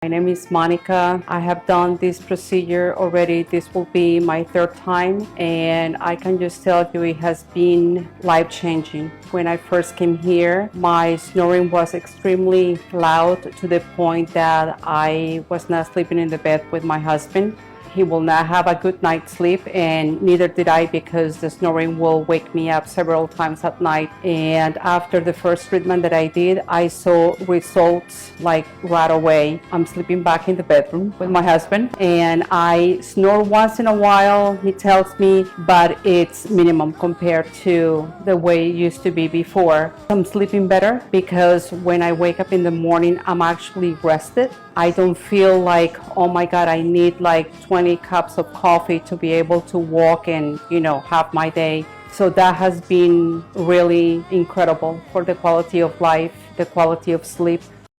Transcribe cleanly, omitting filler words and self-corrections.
My name is Monica. I have done this procedure already. This will be my third time, and I can just tell you it has been life-changing. When I first came here, my snoring was extremely loud to the point that I was not sleeping in the bed with my husband. He will not have a good night's sleep, and neither did I, because the snoring will wake me up several times at night. And after the first treatment that I did, I saw results like right away. I'm sleeping back in the bedroom with my husband, and I snore once in a while, he tells me, but it's minimum compared to the way it used to be before. I'm sleeping better because when I wake up in the morning, I'm actually rested. I don't feel like, oh my God, I need like 20 cups of coffee to be able to walk and, have my day. So that has been really incredible for the quality of life, the quality of sleep.